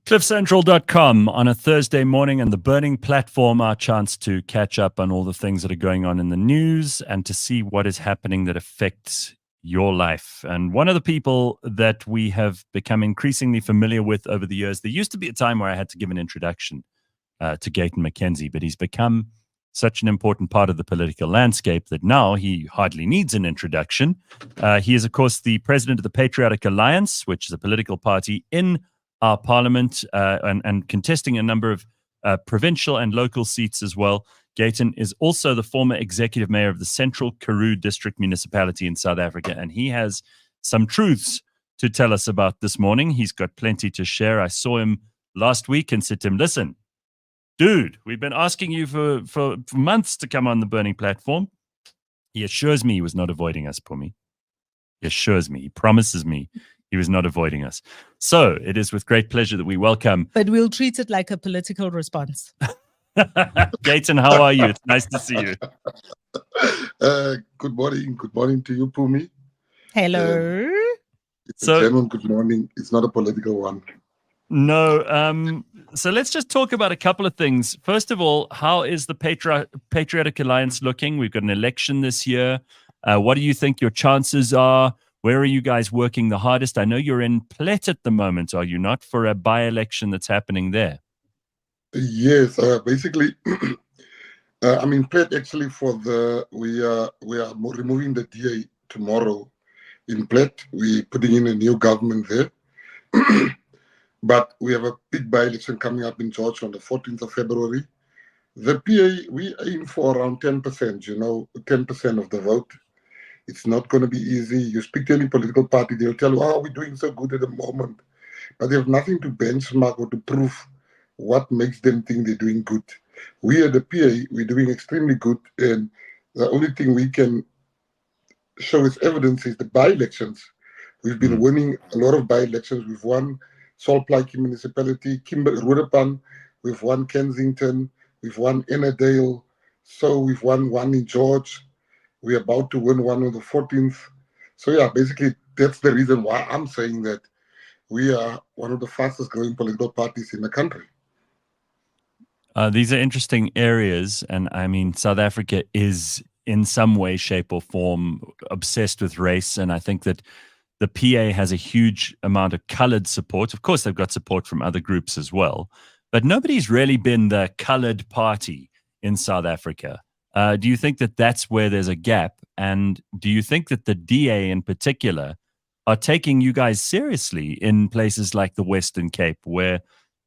CliffCentral.com on a Thursday morning, and the Burning Platform, our chance to catch up on all the things that are going on in the news and to see what is happening that affects your life. And one of the people that we have become increasingly familiar with over the years, there used to be a time where I had to give an introduction to Gayton McKenzie, but he's become such an important part of the political landscape that now he hardly needs an introduction. He is, of course, the president of the Patriot Alliance, which is a political party in our parliament and contesting a number of provincial and local seats as well. Gayton is also the former executive mayor of the Central Karoo District Municipality in South Africa, and he has some truths to tell us about this morning. He's got plenty to share. I saw him last week and said to him, listen, dude, we've been asking you for months to come on the Burning Platform. He assures me he was not avoiding us, Pumi. He assures me, he promises me he was not avoiding us. So it is with great pleasure that we welcome. But we'll treat it like a political response. Gayton, how are you? It's nice to see you. Good morning. Good morning to you, Pumi. Hello. It's a genuine good morning. It's not a political one. No. So let's just talk about a couple of things. First of all, how is the Patriotic Alliance looking? We've got an election this year. What do you think your chances are? Where are you guys working the hardest? I know you're in Plet at the moment, are you not, for a by-election that's happening there? Yes, basically, I'm in Plet actually for we are removing the DA tomorrow in Plet. We're putting in a new government there. But we have a big by-election coming up in George on the 14th of February. The PA, we aim for around 10%, 10% of the vote. It's not going to be easy. You speak to any political party, they'll tell you, oh, we're doing so good at the moment. But they have nothing to benchmark or to prove what makes them think they're doing good. We at the PA, we're doing extremely good. And the only thing we can show as evidence is the by-elections. We've been winning a lot of by-elections. We've won Solplaatje Municipality, Rudepan, we've won Kensington, we've won Ennerdale, so we've won one in George. We're about to win one on the 14th. So yeah, basically that's the reason why I'm saying that we are one of the fastest growing political parties in the country. These are interesting areas, and I mean, South Africa is in some way, shape or form obsessed with race, and I think that the PA has a huge amount of colored support. Of course, they've got support from other groups as well, but nobody's really been the colored party in South Africa. Do you think that that's where there's a gap? And do you think that the DA in particular are taking you guys seriously in places like the Western Cape, where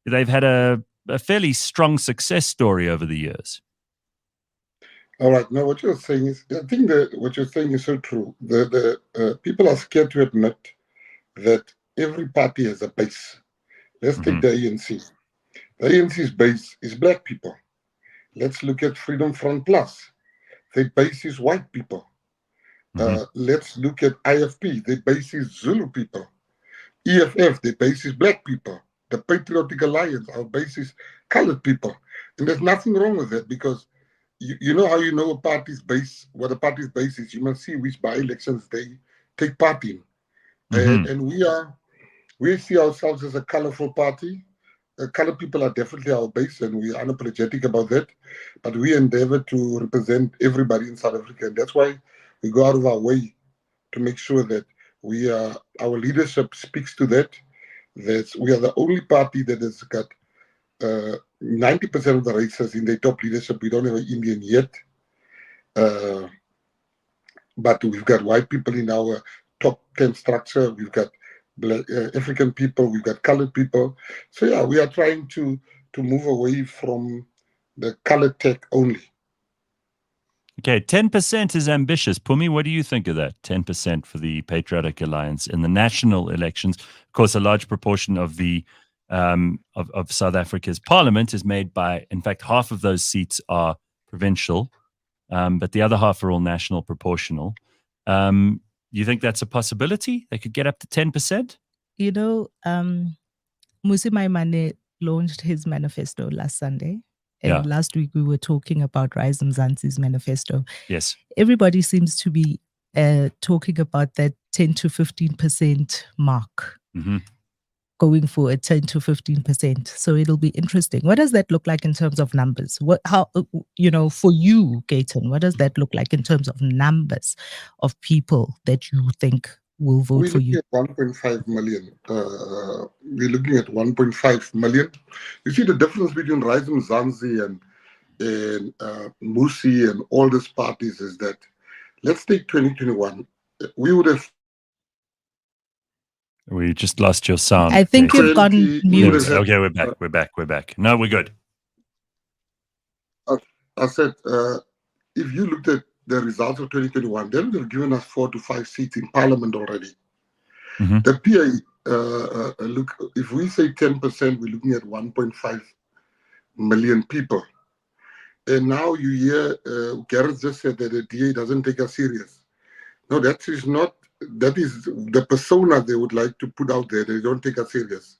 they've had a fairly strong success story over the years? All right. Now, what you're saying is, I think that what you're saying is so true. The people are scared to admit that every party has a base. Let's take the ANC. The ANC's base is black people. Let's look at Freedom Front Plus. Their base is white people. Let's look at IFP. Their base is Zulu people. EFF, their base is black people. The Patriotic Alliance, our base is colored people. And there's nothing wrong with that, because you know how you know a party's base, what a party's base is. You must see which by-elections they take part in. And we see ourselves as a colorful party. Colored people are definitely our base, and we are unapologetic about that. But we endeavor to represent everybody in South Africa. And that's why we go out of our way to make sure that our leadership speaks to that. That we are the only party that has got 90% of the races in their top leadership. We don't have an Indian yet. But we've got white people in our top 10 structure. We've got Black, African people, we've got colored people. So yeah, we are trying to move away from the colored tech only. Okay, 10% is ambitious. Pumi, what do you think of that? 10% for the Patriotic Alliance in the national elections. Of course, a large proportion of the of South Africa's parliament is made by, in fact, half of those seats are provincial, but the other half are all national proportional. You think that's a possibility? They could get up to 10%? You know, Musi Maimane launched his manifesto last Sunday. And last week we were talking about Rise Mzansi's manifesto. Yes. Everybody seems to be talking about that 10 to 15% mark. going for a 10 to 15%. So it'll be interesting. What does that look like in terms of numbers? For you, Gayton, what does that look like in terms of numbers of people that you think will vote for you? We're looking at 1.5 million. We're looking at 1.5 million. You see the difference between Rise Mzansi and Musi and all these parties is that, let's take 2021. We would have. We just lost your sound. I think you've gone mute. Okay, we're back. We're back. No, we're good. I said, if you looked at the results of 2021, they would have given us 4 to 5 seats in parliament already. Mm-hmm. The PA, look, if we say 10%, we're looking at 1.5 million people. And now you hear Gareth just said that the DA doesn't take us serious. No, that is the persona they would like to put out there. They don't take us serious.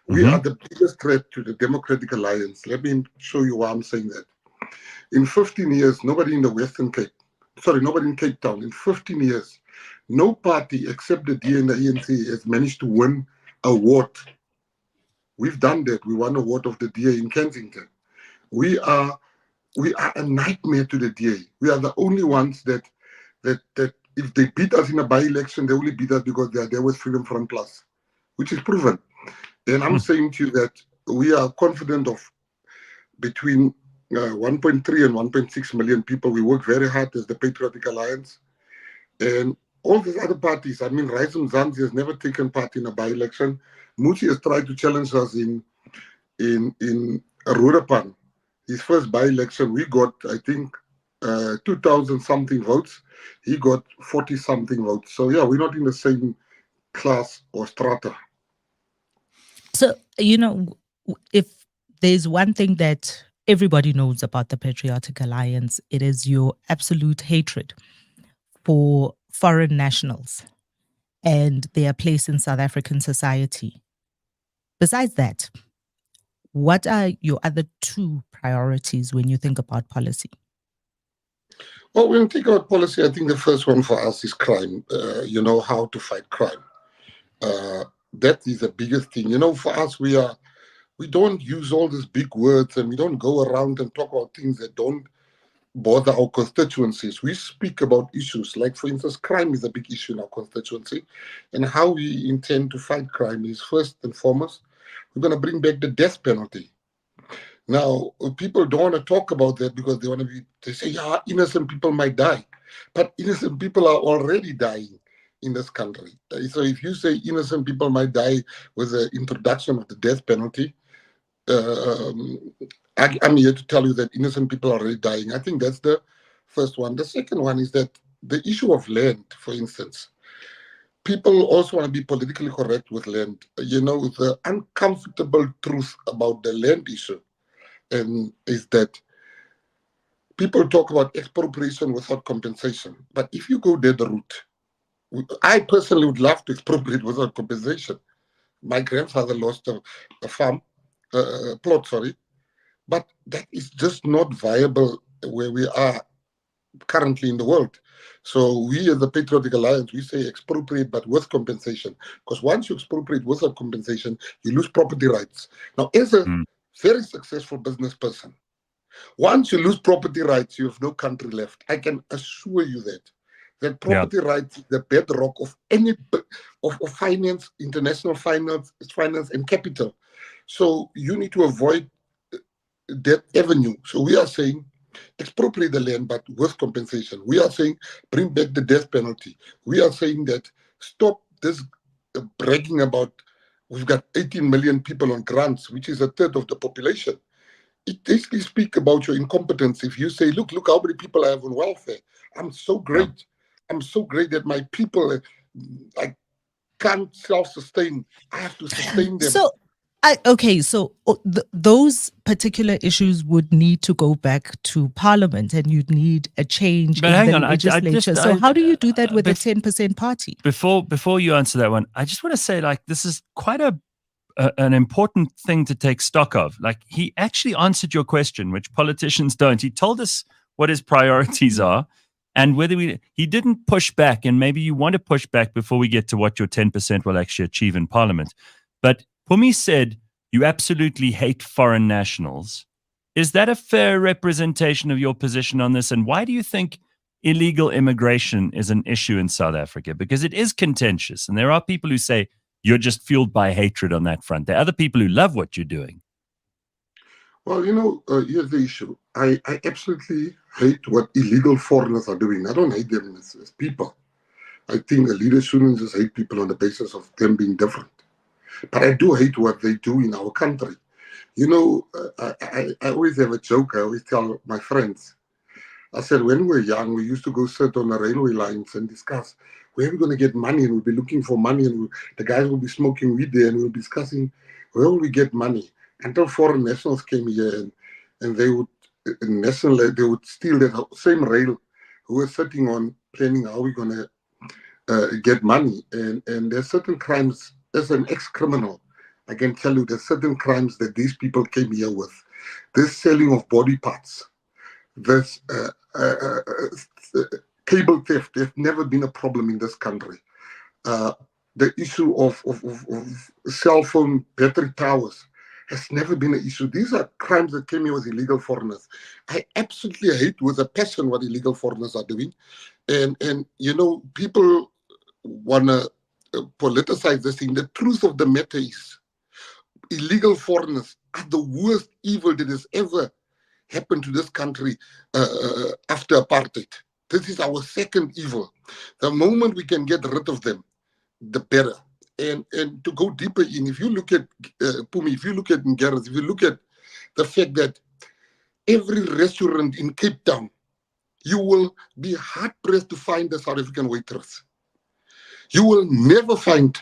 We are the biggest threat to the Democratic Alliance. Let me show you why I'm saying that. In 15 years, nobody in Cape Town, in 15 years, no party except the DA and the ANC has managed to win a ward. We've done that. We won a ward of the DA in Kensington. We are a nightmare to the DA. We are the only ones that if they beat us in a by-election, they only beat us because they are there with Freedom Front Plus, which is proven. And I'm saying to you that we are confident of between 1.3 and 1.6 million people. We work very hard as the Patriotic Alliance. And all these other parties, I mean, Rise Mzansi has never taken part in a by-election. Musi has tried to challenge us in Rurapan. His first by-election, we got, I think, 2,000 something votes. He got 40 something votes. So yeah, we're not in the same class or strata. So, if there's one thing that everybody knows about the Patriotic Alliance, it is your absolute hatred for foreign nationals and their place in South African society. Besides that, what are your other two priorities when you think about policy? Well, when we think about policy, I think the first one for us is crime. How to fight crime. That is the biggest thing. For us, we don't use all these big words, and we don't go around and talk about things that don't bother our constituencies. We speak about issues like, for instance, crime is a big issue in our constituency, and how we intend to fight crime is, first and foremost, we're going to bring back the death penalty. Now, people don't want to talk about that because they say, yeah, innocent people might die. But innocent people are already dying in this country. So if you say innocent people might die with the introduction of the death penalty, I'm here to tell you that innocent people are already dying. I think that's the first one. The second one is that the issue of land, for instance, people also want to be politically correct with land. The uncomfortable truth about the land issue is that people talk about expropriation without compensation. But if you go that route, I personally would love to expropriate without compensation. My grandfather lost a farm, plot, sorry. But that is just not viable where we are currently in the world. So we as the Patriotic Alliance, we say expropriate but with compensation. Because once you expropriate without compensation, you lose property rights. Now, as a very successful business person, once you lose property rights, you have no country left. I can assure you that property rights is the bedrock of any of finance, international finance, and capital. So you need to avoid that avenue. So we are saying expropriate the land, but with compensation. We are saying bring back the death penalty. We are saying that stop this bragging about we've got 18 million people on grants, which is a third of the population. It basically speaks about your incompetence. If you say, look how many people I have on welfare. I'm so great. Yeah. I'm so great that my people, I can't self-sustain. I have to sustain them. So those particular issues would need to go back to Parliament, and you'd need a change in the legislature. So how do you do that with a 10% party? Before you answer that one, I just want to say, this is quite an important thing to take stock of. He actually answered your question, which politicians don't. He told us what his priorities are, and he didn't push back. And maybe you want to push back before we get to what your 10% will actually achieve in Parliament. But Pumi said, you absolutely hate foreign nationals. Is that a fair representation of your position on this? And why do you think illegal immigration is an issue in South Africa? Because it is contentious. And there are people who say you're just fueled by hatred on that front. There are other people who love what you're doing. Well, here's the issue. I absolutely hate what illegal foreigners are doing. I don't hate them as people. I think a leader shouldn't just hate people on the basis of them being different. But I do hate what they do in our country. I always have a joke. I always tell my friends. I said, when we were young, we used to go sit on the railway lines and discuss where are we going to get money, and we'll be looking for money, and the guys will be smoking weed there, and we'll be discussing where will we get money. Until foreign nationals came here, and they would steal the same rail who were sitting on planning how we're going to get money. And there's certain crimes, as an ex-criminal, I can tell you there's certain crimes that these people came here with. This selling of body parts, this cable theft, there's never been a problem in this country. The issue of cell phone battery towers has never been an issue. These are crimes that came here with illegal foreigners. I absolutely hate with a passion what illegal foreigners are doing. And people want to politicize this thing. The truth of the matter is illegal foreigners are the worst evil that has ever happened to this country after apartheid. This is our second evil. The moment we can get rid of them, the better. And to go deeper in, if you look at Pumi, if you look at Gareth, if you look at the fact that every restaurant in Cape Town, you will be hard-pressed to find a South African waitress. You will never find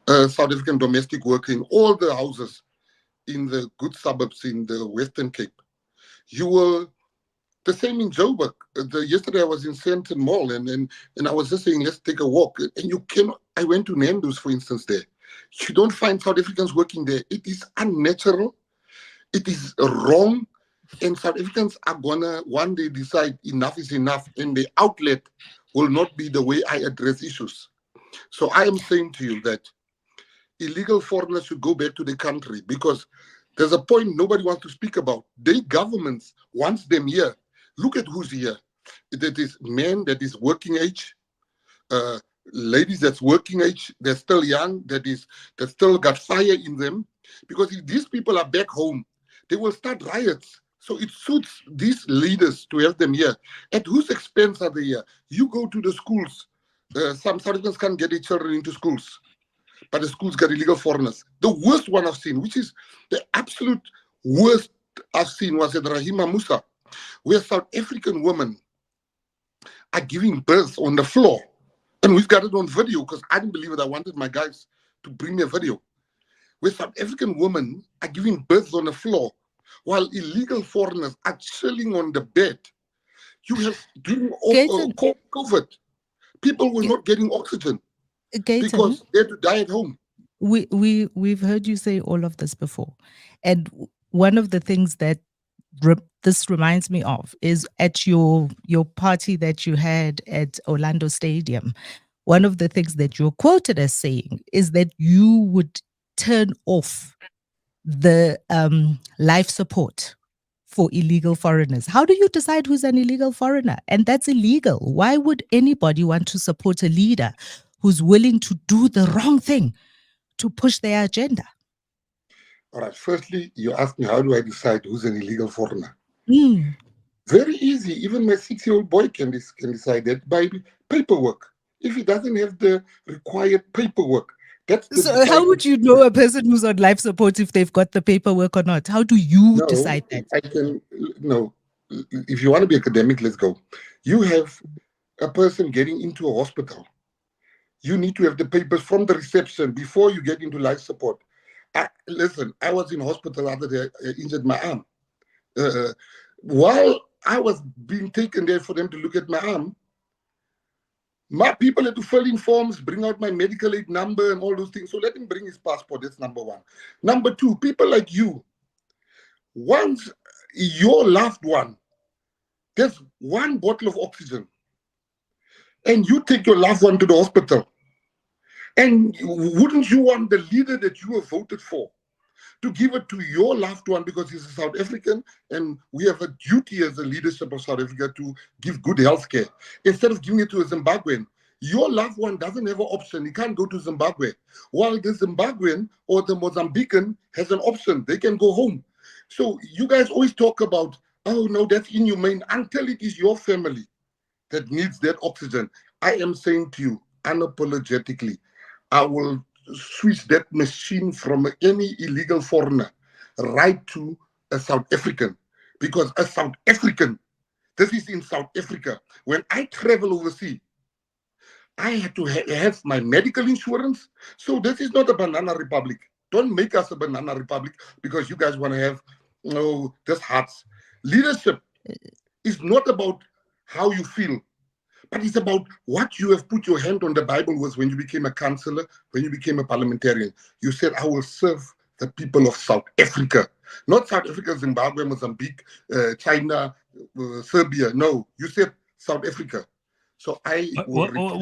a South African domestic worker in all the houses in the good suburbs in the Western Cape. You will, the same in Joburg. Yesterday I was in Sandton Mall and I was just saying, let's take a walk. And you cannot, I went to Nando's, for instance, there. You don't find South Africans working there. It is unnatural. It is wrong. And South Africans are going to one day decide enough is enough, and the outlet will not be the way I address issues. So I am saying to you that illegal foreigners should go back to the country, because there's a point nobody wants to speak about. Their governments wants them here. Look at who's here. That is men that is working age, ladies that's working age, they're still young, that still got fire in them. Because if these people are back home, they will start riots. So it suits these leaders to have them here. At whose expense are they here? You go to the schools. Some South Africans can't get their children into schools, but the schools got illegal foreigners. The worst one I've seen, which is the absolute worst I've seen, was at Rahima Musa, where South African women are giving birth on the floor. And we've got it on video, because I didn't believe it. I wanted my guys to bring me a video. Where South African women are giving birth on the floor, while illegal foreigners are chilling on the bed. You have, during COVID, people were not getting oxygen because they had to die at home. We've heard you say all of this before. And one of the things that this reminds me of is at your party that you had at Orlando Stadium. One of the things that you're quoted as saying is that you would turn off the life support for illegal foreigners. How do you decide who's an illegal foreigner? And that's illegal. Why would anybody want to support a leader who's willing to do the wrong thing to push their agenda? All right. Firstly, you asked me, how do I decide who's an illegal foreigner? Very easy. Even my 6-year-old boy can decide that by paperwork. If he doesn't have the required paperwork. So how would you know a person who's on life support if they've got the paperwork or not? How do you decide that? If you want to be academic, let's go. You have a person getting into a hospital. You need to have the papers from the reception before you get into life support. Listen, I was in hospital the other day, injured my arm. While I was being taken there for them to look at my arm, my people had to fill in forms, bring out my medical aid number and all those things. So let him bring his passport. That's number one. Number two, people like you, once your loved one, there's one bottle of oxygen, and you take your loved one to the hospital, and wouldn't you want the leader that you have voted for to give it to your loved one because he's a South African, and we have a duty as the leadership of South Africa to give good health care, instead of giving it to a Zimbabwean. Your loved one doesn't have an option. He can't go to Zimbabwe. While the Zimbabwean or the Mozambican has an option. They can go home. So you guys always talk about, oh, no, that's inhumane, until it is your family that needs that oxygen. I am saying to you, unapologetically, I will switch that machine from any illegal foreigner right to a South African. Because a South African, this is in South Africa. When I travel overseas, I had to have my medical insurance. So this is not a banana republic. Don't make us a banana republic because you guys want to have, this hearts. Leadership is not about how you feel, but it's about what you have put your hand on. The Bible was when you became a counselor, when you became a parliamentarian. You said, I will serve the people of South Africa. Not South Africa, Zimbabwe, Mozambique, China, Serbia. No, you said South Africa. So I will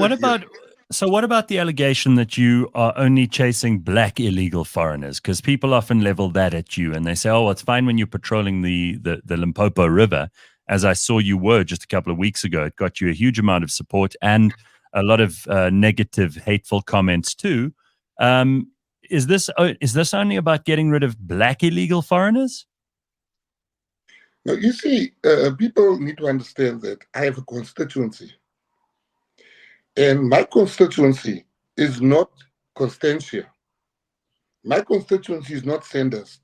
what about the allegation that you are only chasing black illegal foreigners? Because people often level that at you and they say, oh, it's fine when you're patrolling the Limpopo River, as I saw you were just a couple of weeks ago. It got you a huge amount of support and a lot of negative, hateful comments too. Is this only about getting rid of black illegal foreigners? Now, you see, people need to understand that I have a constituency. And my constituency is not Constantia. My constituency is not Sanders.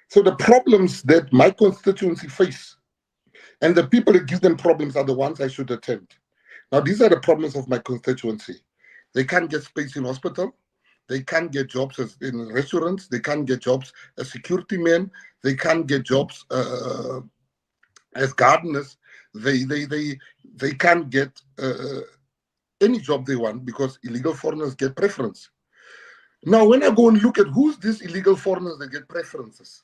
So the problems that my constituency face and the people that give them problems are the ones I should attend. Now, these are the problems of my constituency. They can't get space in hospital. They can't get jobs in restaurants. They can't get jobs as security men. They can't get jobs as gardeners. They can't get any job they want because illegal foreigners get preference. Now, when I go and look at who's these illegal foreigners that get preferences,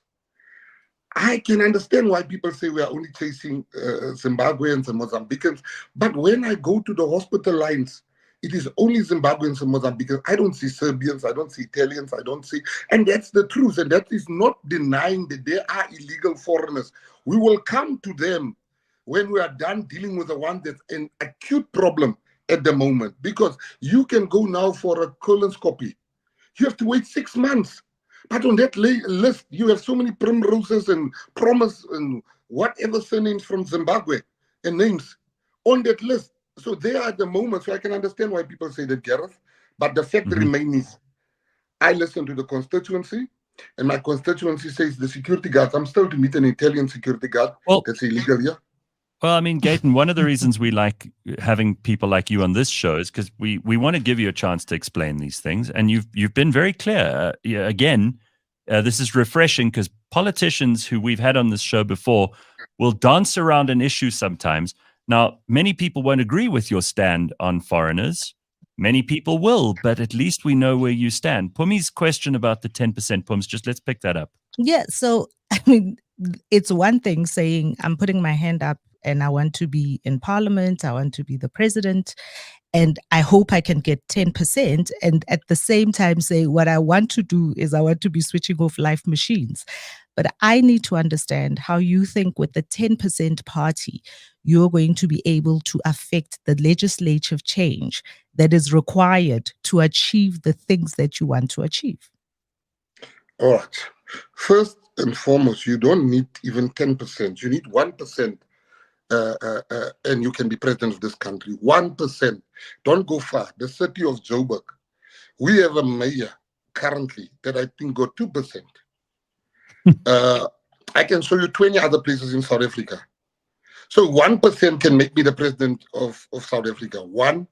I can understand why people say we are only chasing Zimbabweans and Mozambicans. But when I go to the hospital lines, it is only Zimbabweans and Mozambicans. I don't see Serbians, I don't see Italians, I don't see, and that's the truth. And that is not denying that there are illegal foreigners. We will come to them when we are done dealing with the one that's an acute problem at the moment. Because you can go now for a colonoscopy. You have to wait 6 months. But on that list, you have so many primroses and promise and whatever surnames from Zimbabwe and names on that list. So they are at the moment. So I can understand why people say that, Gareth. But the fact remains, I listen to the constituency, and my constituency says the security guards. I'm still to meet an Italian security guard that's illegal here. Well, I mean, Gayton, one of the reasons we like having people like you on this show is because we want to give you a chance to explain these things. And you've been very clear. Again, this is refreshing because politicians who we've had on this show before will dance around an issue sometimes. Now, many people won't agree with your stand on foreigners. Many people will, but at least we know where you stand. Pumi's question about the 10%, Pums, just let's pick that up. Yeah, so, I mean, it's one thing saying I'm putting my hand up and I want to be in parliament, I want to be the president, and I hope I can get 10%. And at the same time say what I want to do is I want to be switching off life machines. But I need to understand how you think with the 10% party, you're going to be able to affect the legislative change that is required to achieve the things that you want to achieve. All right. First and foremost, you don't need even 10%. You need 1%. And you can be president of this country. 1%. Don't go far. The city of Joburg, we have a mayor currently that I think got 2%. I can show you 20 other places in South Africa. So 1% can make me the president of South Africa. 1%.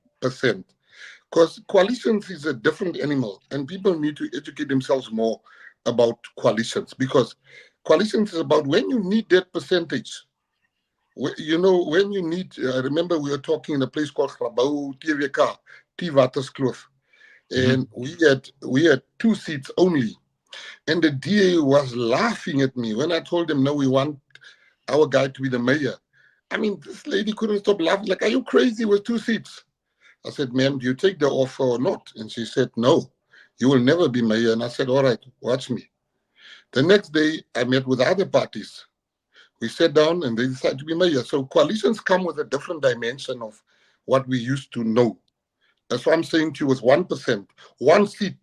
Because coalitions is a different animal, and people need to educate themselves more about coalitions, because coalitions is about when you need that percentage. You know, when you need, I remember we were talking in a place called Grabouw, TWK, T-Waterskloof, and we had 2 seats only. And the DA was laughing at me when I told them, no, we want our guy to be the mayor. I mean, this lady couldn't stop laughing, like, are you crazy with 2 seats? I said, ma'am, do you take the offer or not? And she said, no, you will never be mayor. And I said, all right, watch me. The next day, I met with other parties. We sat down and they decided to be mayor. So coalitions come with a different dimension of what we used to know. That's what I'm saying to you was 1%, one seat.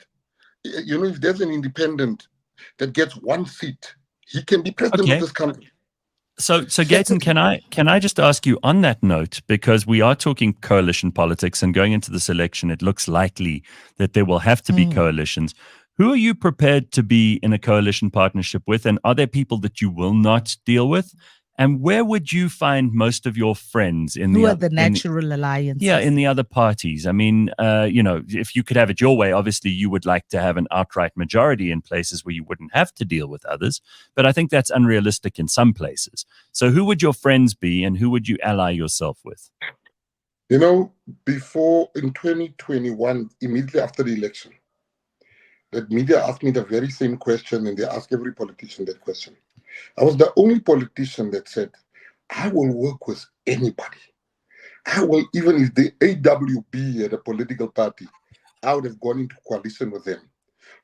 You know, if there's an independent that gets one seat, he can be president of Okay. this country. So Gayton, can I just ask you on that note, because we are talking coalition politics and going into this election, it looks likely that there will have to be coalitions. Who are you prepared to be in a coalition partnership with? And are there people that you will not deal with? And where would you find most of your friends Who are the natural alliances? Yeah, in the other parties. I mean, if you could have it your way, obviously you would like to have an outright majority in places where you wouldn't have to deal with others. But I think that's unrealistic in some places. So who would your friends be and who would you ally yourself with? You know, before in 2021, immediately after the election, the media asked me the very same question, and they ask every politician that question. I was the only politician that said, I will work with anybody. I will, even if the AWB had a political party, I would have gone into coalition with them.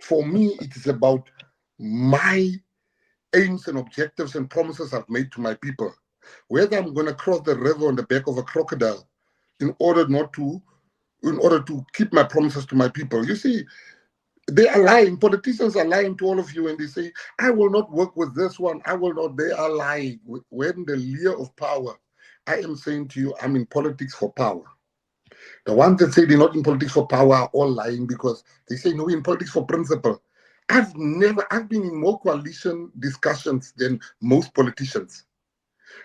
For me, it is about my aims and objectives and promises I've made to my people. Whether I'm going to cross the river on the back of a crocodile in order to keep my promises to my people. You see, they are lying. Politicians are lying to all of you, and they say, I will not work with this one. I will not. They are lying. When the lure of power, I am saying to you, I'm in politics for power. The ones that say they're not in politics for power are all lying because they say, no, we're in politics for principle. I've been in more coalition discussions than most politicians.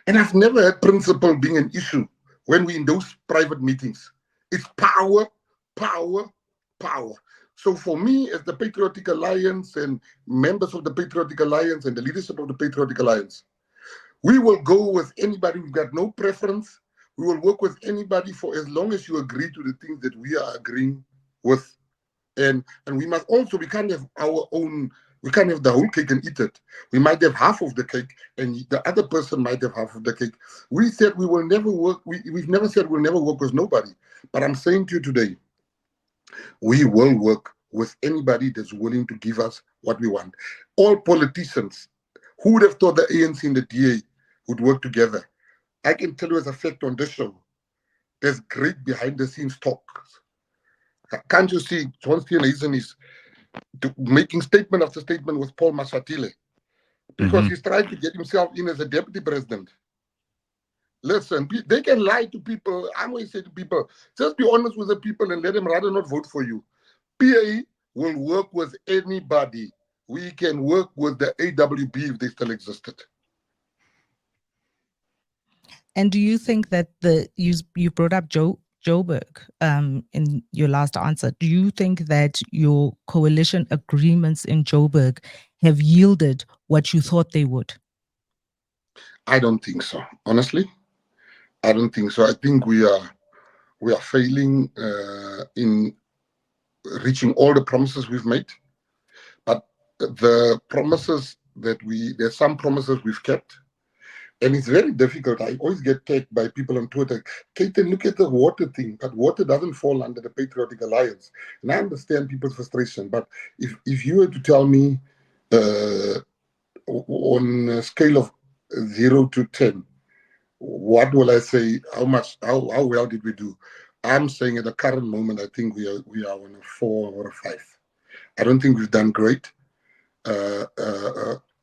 And I've never had principle being an issue when we're in those private meetings. It's power, power, power. So for me, as the Patriotic Alliance and members of the Patriotic Alliance and the leadership of the Patriotic Alliance, we will go with anybody. We've got no preference. We will work with anybody for as long as you agree to the things that we are agreeing with. And we must also, we can't have our own, we can't have the whole cake and eat it. We might have half of the cake and the other person might have half of the cake. We said we will never work, we've never said we'll never work with nobody. But I'm saying to you today, we will work with anybody that's willing to give us what we want. All politicians, who would have thought the ANC and the DA would work together? I can tell you as a fact on this show, there's great behind the scenes talks. Can't you see John Steenhuisen is making statement after statement with Paul Mashatile because he's trying to get himself in as a deputy president. Listen, they can lie to people. I always say to people, just be honest with the people and let them rather not vote for you. PA will work with anybody. We can work with the AWB if they still existed. And do you think that you brought up Joburg in your last answer? Do you think that your coalition agreements in Joburg have yielded what you thought they would? I don't think so. Honestly, I don't think so. I think we are failing in reaching all the promises we've made. But the promises there's some promises we've kept. And it's very difficult. I always get tagged by people on Twitter. Kaiten, look at the water thing, but water doesn't fall under the Patriotic Alliance. And I understand people's frustration, but if you were to tell me on a scale of 0 to 10, what will I say? How well did we do? I'm saying at the current moment, I think we are on a 4 or a 5. I don't think we've done great, and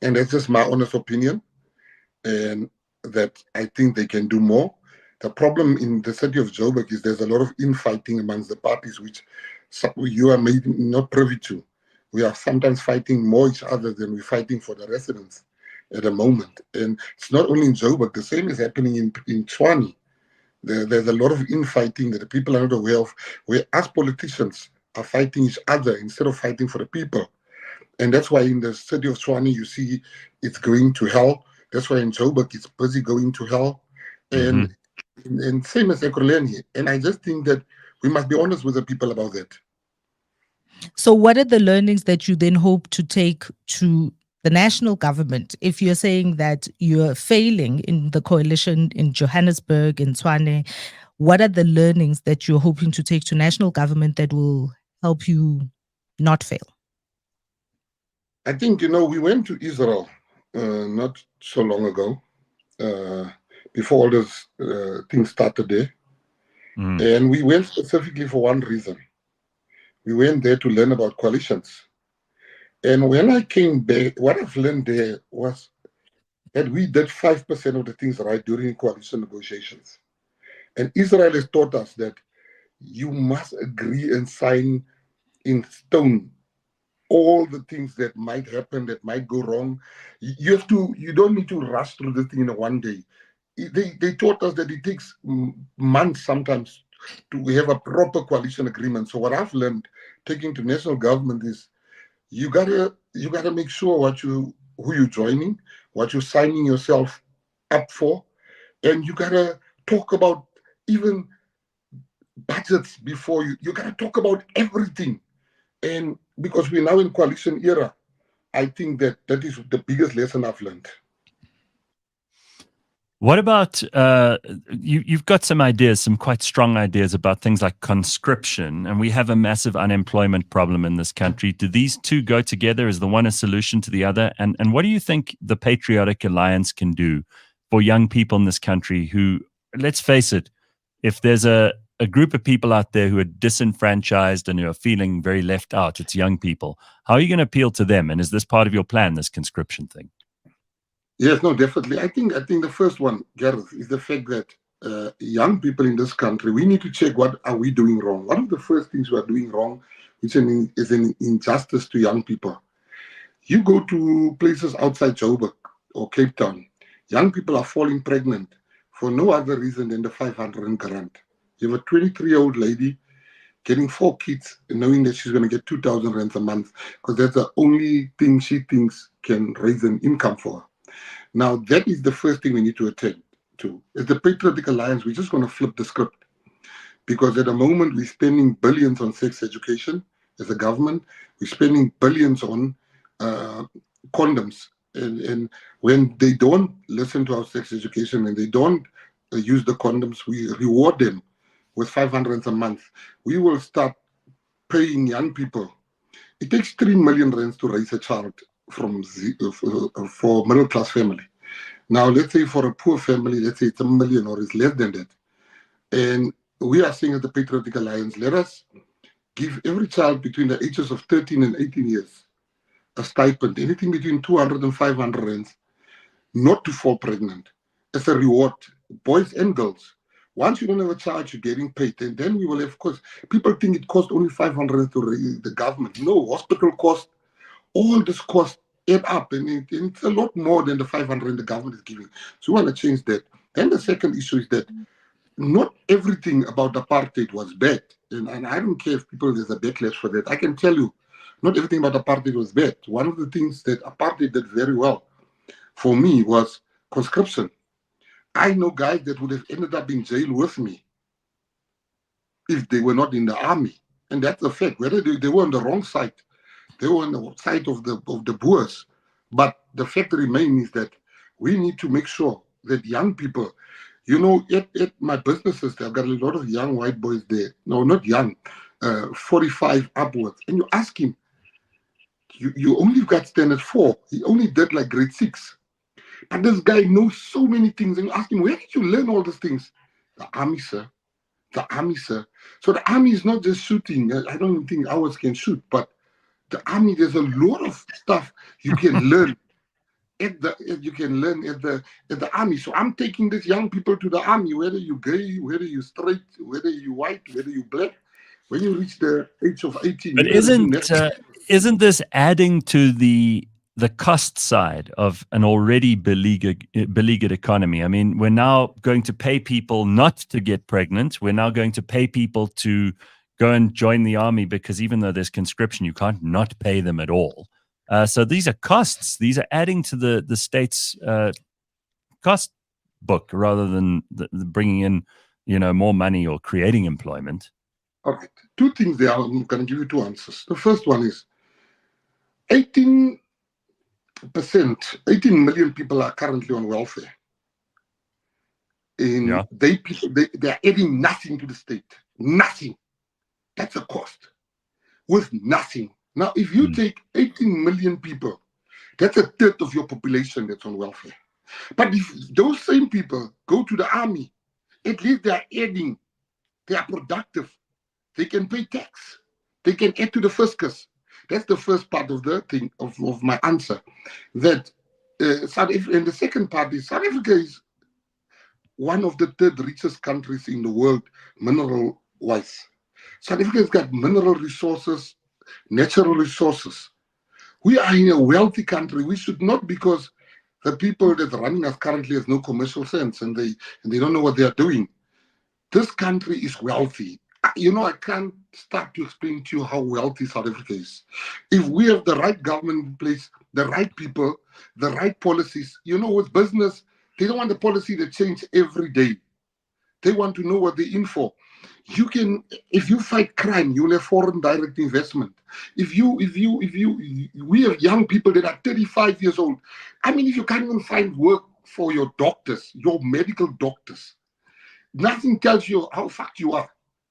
that's just my honest opinion. And that I think they can do more. The problem in the city of Joburg is there's a lot of infighting amongst the parties, which you are maybe not privy to. We are sometimes fighting more each other than we're fighting for the residents at the moment. And it's not only in Joburg, the same is happening in Tshwane. There's a lot of infighting that the people are not aware of, where us politicians are fighting each other instead of fighting for the people. And that's why in the city of Tshwane, you see it's going to hell. That's why in Joburg, it's busy going to hell. And same as Ekurhuleni. And I just think that we must be honest with the people about that. So what are the learnings that you then hope to take to the national government? If you're saying that you're failing in the coalition in Johannesburg, in Tshwane, what are the learnings that you're hoping to take to national government that will help you not fail? I think, we went to Israel not so long ago, before all those things started there. And we went specifically for one reason. We went there to learn about coalitions. And when I came back, what I've learned there was that we did 5% of the things right during coalition negotiations. And Israel has taught us that you must agree and sign in stone all the things that might happen, that might go wrong. You don't need to rush through this thing in one day. They taught us that it takes months sometimes to have a proper coalition agreement. So what I've learned taking to national government is you gotta make sure who you're joining, what you're signing yourself up for, and you gotta talk about even budgets before you gotta talk about everything. And because we're now in coalition era, I think that is the biggest lesson I've learned. What about you've got some ideas, some quite strong ideas about things like conscription, and we have a massive unemployment problem in this country. Do these two go together? Is the one a solution to the other? And what do you think the Patriotic Alliance can do for young people in this country who, let's face it, if there's a group of people out there who are disenfranchised and who are feeling very left out, it's young people. How are you going to appeal to them? And is this part of your plan, this conscription thing? Yes, no, definitely. I think the first one, Gareth, is the fact that young people in this country, we need to check what are we doing wrong. One of the first things we are doing wrong, which is an injustice to young people. You go to places outside Joburg or Cape Town, young people are falling pregnant for no other reason than the 500 grant. You have a 23-year-old lady getting 4 kids and knowing that she's going to get 2,000 rands a month because that's the only thing she thinks can raise an income for her. Now, that is the first thing we need to attend to. As the Patriotic Alliance, we're just going to flip the script. Because at the moment, we're spending billions on sex education as a government. We're spending billions on condoms. And when they don't listen to our sex education and they don't use the condoms, we reward them with 500 a month. We will start paying young people. It takes 3 million rands to raise a child for middle-class family. Now, let's say for a poor family, let's say it's 1 million or it's less than that. And we are saying at the Patriotic Alliance, let us give every child between the ages of 13 and 18 years a stipend, anything between 200 and 500 rands, not to fall pregnant, as a reward, boys and girls. Once you don't have a child, you're getting paid. And then we will have, of course, people think it costs only 500 to raise the government. No, hospital cost, all this cost add up, and it's a lot more than the 500 the government is giving. So we want to change that. Then the second issue is that not everything about apartheid was bad. And I don't care if there's a backlash for that. I can tell you, not everything about apartheid was bad. One of the things that apartheid did very well for me was conscription. I know guys that would have ended up in jail with me if they were not in the army. And that's a fact. Whether they were on the wrong side, they were on the side of the Boers. But the fact remains is that we need to make sure that young people, at my businesses, I've got a lot of young white boys there. No, not young, 45 upwards. And you ask him, you only got standard 4. He only did like grade 6. But this guy knows so many things. And you ask him, where did you learn all these things? The army, sir. The army, sir. So the army is not just shooting. I don't think ours can shoot, but the army, there's a lot of stuff you can learn at the army. So I'm taking these young people to the army, whether you gay, whether you straight, whether you white, whether you black. When you reach the age of 18, but isn't this adding to the cost side of an already beleaguered economy? I mean, we're now going to pay people not to get pregnant. We're now going to pay people to go and join the army because even though there's conscription, you can't not pay them at all. So these are costs. These are adding to the state's cost book rather than bringing in, more money or creating employment. All right. 2 things there. I'm going to give you 2 answers. The first one is 18 million people are currently on welfare. And they are adding nothing to the state. Nothing. That's a cost. With nothing, Now, if you take 18 million people, that's a third of your population that's on welfare. But if those same people go to the army, at least they are adding, they are productive, they can pay tax, they can add to the fiscus. That's the first part of the thing of my answer. That South Africa, and the second part is South Africa is one of the third richest countries in the world, mineral-wise. South Africa has got mineral resources, natural resources. We are in a wealthy country. We should not, because the people that are running us currently has no commercial sense and they don't know what they are doing. This country is wealthy. I can't start to explain to you how wealthy South Africa is. If we have the right government in place, the right people, the right policies, with business, they don't want the policy to change every day. They want to know what they're in for. If you fight crime, you'll have foreign direct investment. We have young people that are 35 years old. I mean, if you can't even find work for your doctors, your medical doctors, nothing tells you how fucked you are.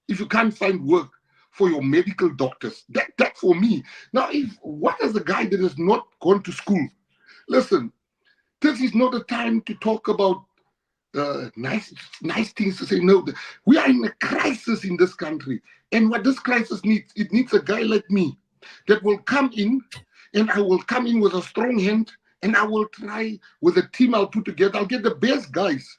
If you can't find work for your medical doctors, that for me. Now, what is the guy that has not gone to school? Listen, this is not the time to talk about nice things to say. No, we are in a crisis in this country. And what this crisis needs, it needs a guy like me that will come in, and I will come in with a strong hand, and I will try with a team I'll put together. I'll get the best guys.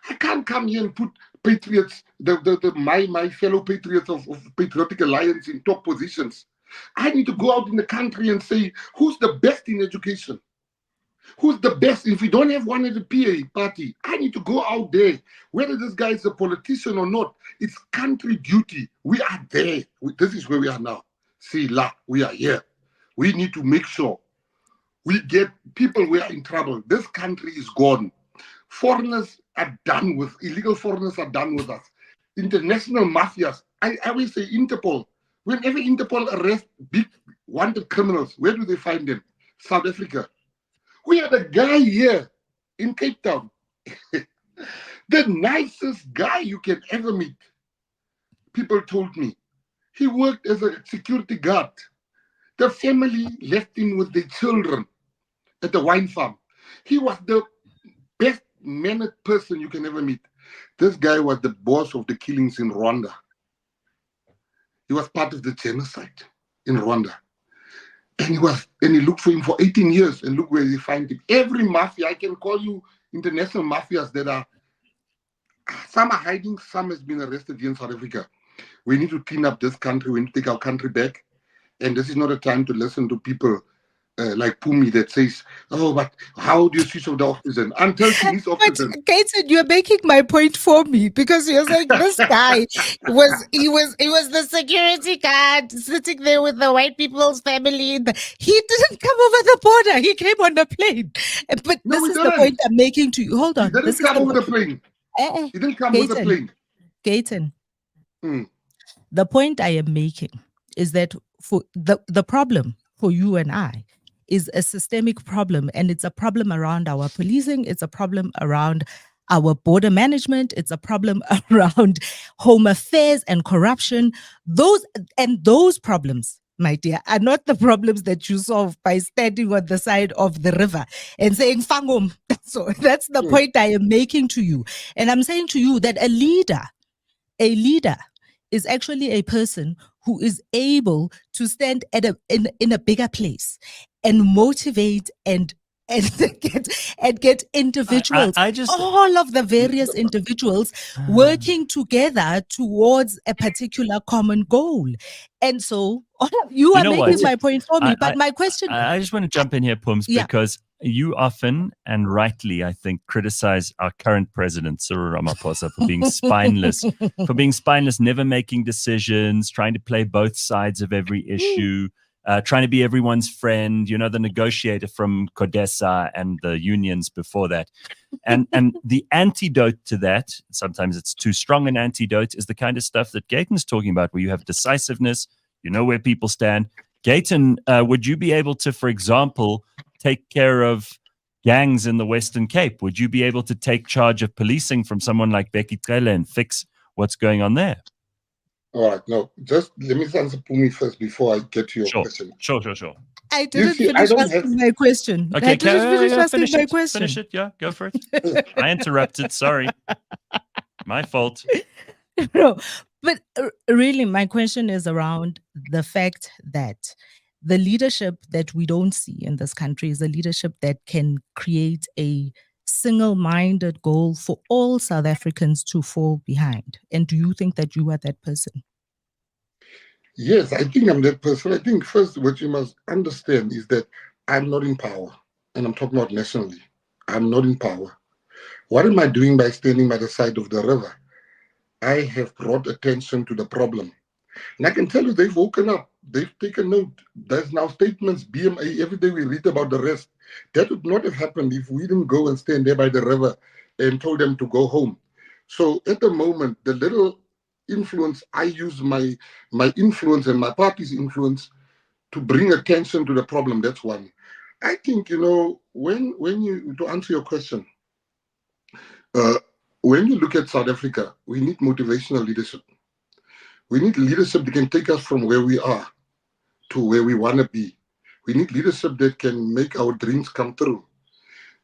I can't come here and put patriots, my fellow patriots of Patriotic Alliance in top positions. I need to go out in the country and say, who's the best in education? Who's the best? If we don't have one at the PA party, I need to go out there. Whether this guy is a politician or not, it's country duty. We are there. This is where we are now. See, we are here. We need to make sure we get people. We are in trouble. This country is gone. Foreigners are done with, illegal foreigners are done with us. International mafias, I always say Interpol. Whenever Interpol arrests big wanted criminals, where do they find them? South Africa. We had a guy here in Cape Town, the nicest guy you can ever meet. People told me he worked as a security guard. The family left him with their children at the wine farm. He was the best mannered person you can ever meet. This guy was the boss of the killings in Rwanda. He was part of the genocide in Rwanda. And he looked for him for 18 years, and look where they find him. Every mafia, I can call you international mafias that are, some are hiding, some has been arrested here in South Africa. We need to clean up this country. We need to take our country back. And this is not a time to listen to people like Pumi that says, oh, but how do you switch off the oxygen? Until she needs oxygen. But Katen, you're making my point for me, because you're saying this guy was the security guard sitting there with the white people's family. He didn't come over the border. He came on the plane. But No, this is the point I'm making to you. Hold on. He didn't come over the plane. He didn't come with the plane. Katen, the point I am making is that for the problem for you and I is a systemic problem, and it's a problem around our policing, it's a problem around our border management, it's a problem around home affairs and corruption. Those problems, my dear, are not the problems that you solve by standing on the side of the river and saying fangom. So that's the point I am making to you. And I'm saying to you that a leader is actually a person who is able to stand in a bigger place and motivate and get individuals, all of the various individuals working together towards a particular common goal. And so you are making my point for me. But my question, I just want to jump in here, Pums, because you often and rightly, I think, criticize our current president, Cyril Ramaphosa, for being spineless, never making decisions, trying to play both sides of every issue, trying to be everyone's friend, the negotiator from CODESA and the unions before that. And the antidote to that, sometimes it's too strong an antidote, is the kind of stuff that Gayton's talking about, where you have decisiveness, you know where people stand. Gayton, would you be able to, for example, take care of gangs in the Western Cape? Would you be able to take charge of policing from someone like Becky Cele and fix what's going on there? All right. No, just let me answer Pumi first before I get to your Sure. question. Sure. I You didn't see, I finish don't have. asking my question. Okay, I didn't finish asking finish my it. question. Finish it. Yeah, go for it. I interrupted. Sorry. My fault. No, but really, my question is around the fact that the leadership that we don't see in this country is a leadership that can create a single-minded goal for all South Africans to fall behind. And do you think that you are that person? Yes, I think I'm that person. I think first what you must understand is that I'm not in power, and I'm talking about nationally. I'm not in power. What am I doing by standing by the side of the river? I have brought attention to the problem. And I can tell you they've woken up. They've taken note. There's now statements, BMA, every day we read about the rest. That would not have happened if we didn't go and stand there by the river and told them to go home. So at the moment, the little influence, I use my influence and my party's influence to bring attention to the problem. That's one. I think, when you, to answer your question, uh, when you look at South Africa, we need motivational leadership. We need leadership that can take us from where we are to where we want to be. We need leadership that can make our dreams come true.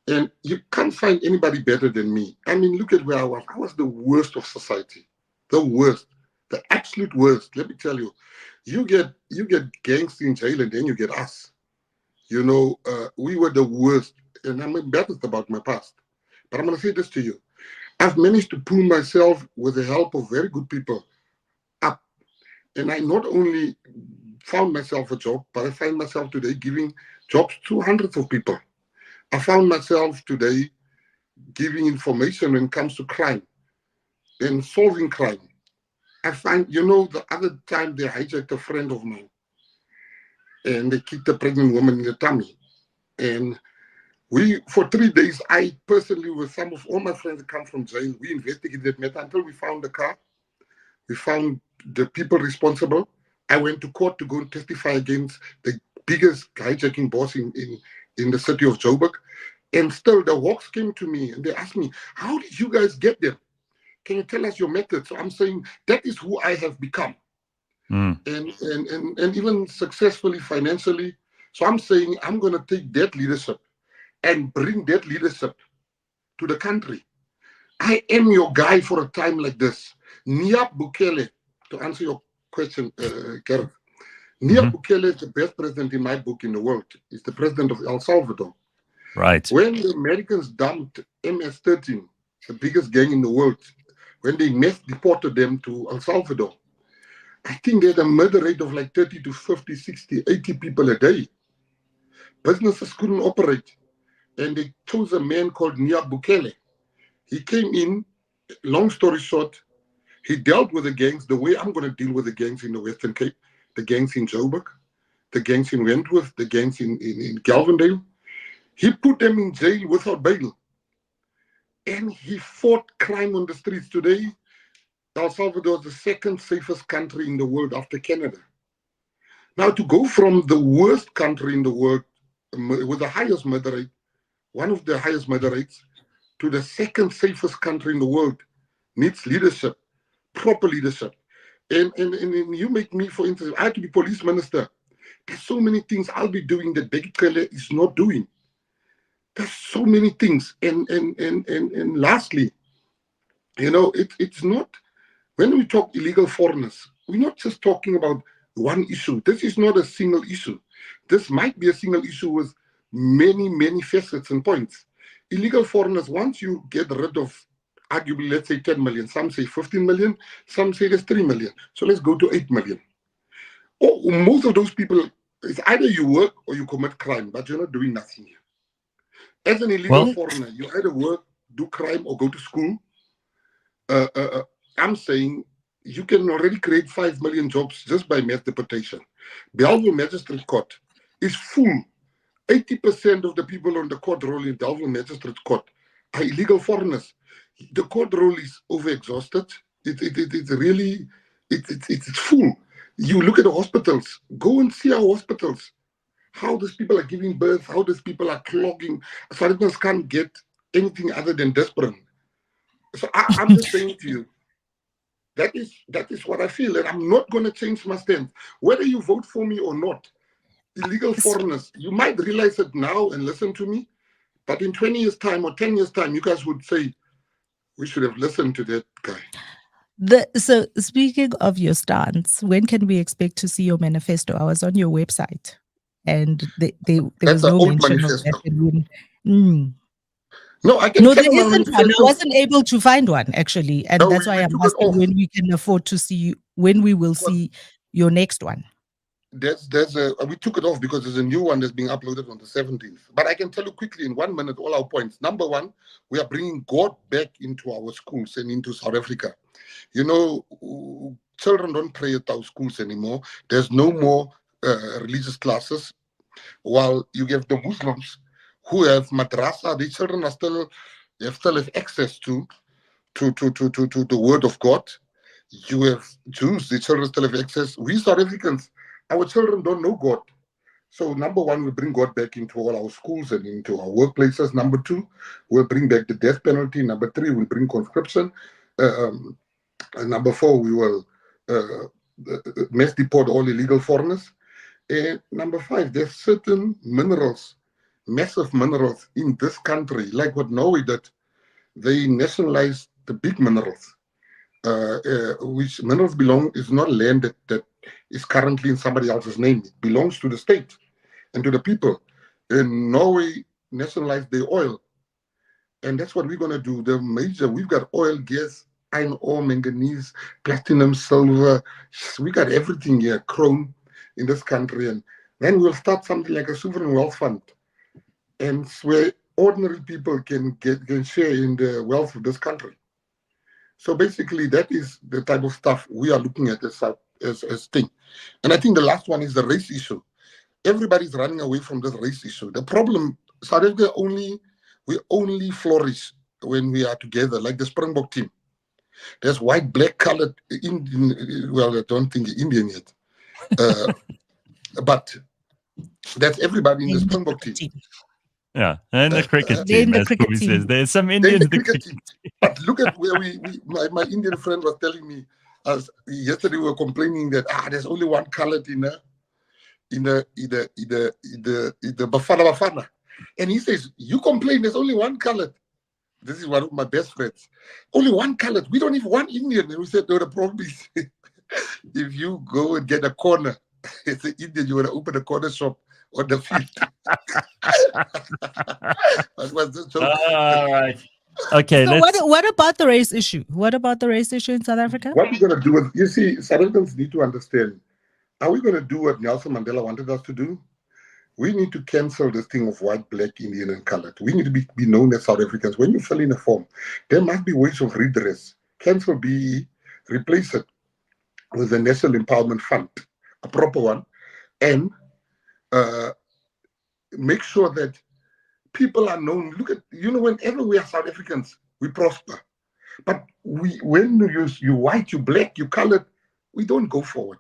And you can't find anybody better than me. I mean, look at where I was. I was the worst of society. The worst. The absolute worst. Let me tell you. You get gangs in jail and then you get us. We were the worst. And I'm embarrassed about my past. But I'm going to say this to you. I've managed to pull myself with the help of very good people up. And I not only found myself a job, but I find myself today giving jobs to hundreds of people. I found myself today giving information when it comes to crime and solving crime. I find, the other time they hijacked a friend of mine and they kicked a pregnant woman in the tummy. And for 3 days, I personally, with some of all my friends that come from jail, we investigated that matter until we found the car. We found the people responsible. I went to court to go and testify against the biggest hijacking boss in the city of Joburg. And still, the Hawks came to me and they asked me, how did you guys get them? Can you tell us your method? So I'm saying, that is who I have become. And even successfully financially. So I'm saying, I'm going to take that leadership and bring that leadership to the country. I am your guy for a time like this. Niyab Bukele, to answer your question, Gareth, Niyab Bukele is the best president in my book in the world. He's the president of El Salvador. Right. When the Americans dumped MS-13, the biggest gang in the world, when they mass deported them to El Salvador, I think they had a murder rate of like 30 to 50, 60, 80 people a day. Businesses couldn't operate. And they chose a man called Niyab Bukele. He came in, long story short, he dealt with the gangs the way I'm going to deal with the gangs in the Western Cape, the gangs in Joburg, the gangs in Wentworth, the gangs in Galvandale. He put them in jail without bail. And he fought crime on the streets. Today, El Salvador is the second safest country in the world after Canada. Now, to go from the worst country in the world with the highest murder rate, one of the highest murder rates, to the second safest country in the world needs leadership, proper leadership. And you make me, for instance, I have to be police minister. There's so many things I'll be doing that Bekele is not doing. There's so many things. And lastly, it's not, when we talk illegal foreigners, we're not just talking about one issue. This is not a single issue. This might be a single issue with many, many facets and points. Illegal foreigners, once you get rid of, arguably, let's say 10 million, some say 15 million, some say there's 3 million. So let's go to 8 million. Most of those people, it's either you work or you commit crime, but you're not doing nothing here. As an illegal foreigner, you either work, do crime, or go to school. I'm saying you can already create 5 million jobs just by mass deportation. Belleville Magistrate Court is full. 80% of the people on the court roll in Belleville Magistrate Court are illegal foreigners. The court roll is overexhausted. It's really, it's full. You look at the hospitals. Go and see our hospitals. How these people are giving birth, how these people are clogging. South Africans can't get anything other than desperate. So I'm just saying to you, That is what I feel, and I'm not going to change my stance. Whether you vote for me or not, illegal foreigners, you might realize it now and listen to me, but in 20 years' time or 10 years' time, you guys would say, we should have listened to that guy. So speaking of your stance, when can we expect to see your manifesto? I was on your website, and there That's was an no old mention of that. manifesto. No, I can No, tell there you my isn't one. I manifesto. wasn't able to find one actually, and No, that's why we I'm took it asking off. when we can afford to see when we will Well, see your next one. we took it off because there's a new one that's being uploaded on the 17th. But I can tell you quickly in 1 minute all our points. Number one, we are bringing God back into our schools and into South Africa. You know, children don't pray at our schools anymore. There's no more religious classes. While you have the Muslims who have madrasa, the children are still have access to the word of God. You have Jews, the children still have access. We South Africans, our children don't know God. So number one, we bring God back into all our schools and into our workplaces. Number two, we'll bring back the death penalty. Number three, we'll bring conscription. And number four, we will mass deport all illegal foreigners. And number five, there's certain minerals, massive minerals in this country, like what Norway did. They nationalized the big minerals, which minerals belong, is not land that is currently in somebody else's name. It belongs to the state and to the people. In Norway, nationalized the oil. And that's what we're going to do. We've got oil, gas, iron ore, manganese, platinum, silver. We got everything here, chrome in this country. And then we'll start something like a sovereign wealth fund, and where ordinary people can share in the wealth of this country. So basically, that is the type of stuff we are looking at as thing. And I think the last one is the race issue. Everybody's running away from this race issue. The problem, South Africa we only flourish when we are together, like the Springbok team. There's white, black, colored, Indian. Well, I don't think Indian yet, but that's everybody in the Springbok team. Yeah, and the cricket They're in team, the as cricket Bobby team. says. There's some They're in Indians the in the cricket cricket team. But look at where my Indian friend was telling me, as yesterday we were complaining that there's only one colored in the Bafana Bafana. And he says, you complain there's only one colored. This is one of my best friends. Only one colored. We don't have one Indian. And we said, no, the problem is if you go and get a corner, it's an Indian, you want to open a corner shop on the field. That was the joke. All right. Okay, So what about the race issue? What about the race issue in South Africa? What we're going to do is, you see, South Africans need to understand, are we going to do what Nelson Mandela wanted us to do? We need to cancel this thing of white, black, Indian, and colored. We need to be known as South Africans. When you fill in a form, there must be ways of redress. Cancel BE, replace it with the National Empowerment Fund, a proper one, and make sure that people are known. Look at, whenever we are South Africans, we prosper. But when you white, you black, you colored, we don't go forward.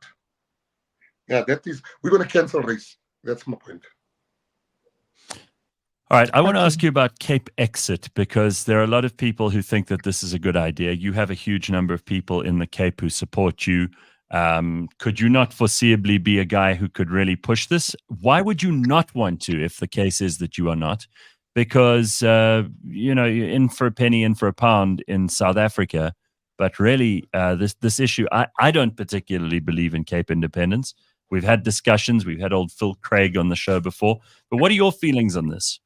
Yeah, we're going to cancel race. That's my point. All right, I want to ask you about Cape Exit, because there are a lot of people who think that this is a good idea. You have a huge number of people in the Cape who support you. Could you not foreseeably be a guy who could really push this? Why would you not want to, if the case is that you are not? Because, you're in for a penny, in for a pound in South Africa. But really, this issue, I don't particularly believe in Cape independence. We've had discussions. We've had old Phil Craig on the show before. But what are your feelings on this?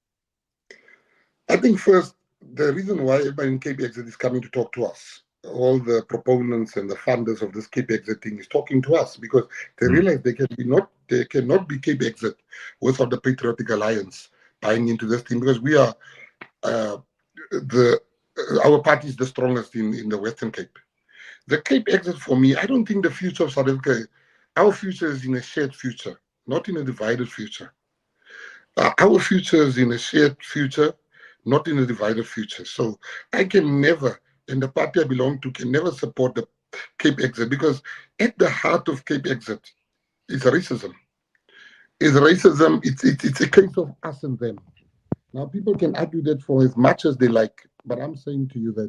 I think first, the reason why everybody in Cape Exit is coming to talk to us, all the proponents and the funders of this Cape Exit thing is talking to us, because they realize they cannot be Cape Exit without the Patriotic Alliance buying into this thing, because we are our party is the strongest in the Western Cape. The Cape Exit, for me, I don't think the future of South Africa, our future is in a shared future, not in a divided future. Our future is in a shared future, not in a divided future. So I can never, and the party I belong to can never support the Cape Exit, because at the heart of Cape Exit is racism. It's a case of us and them. Now, people can argue that for as much as they like, but I'm saying to you that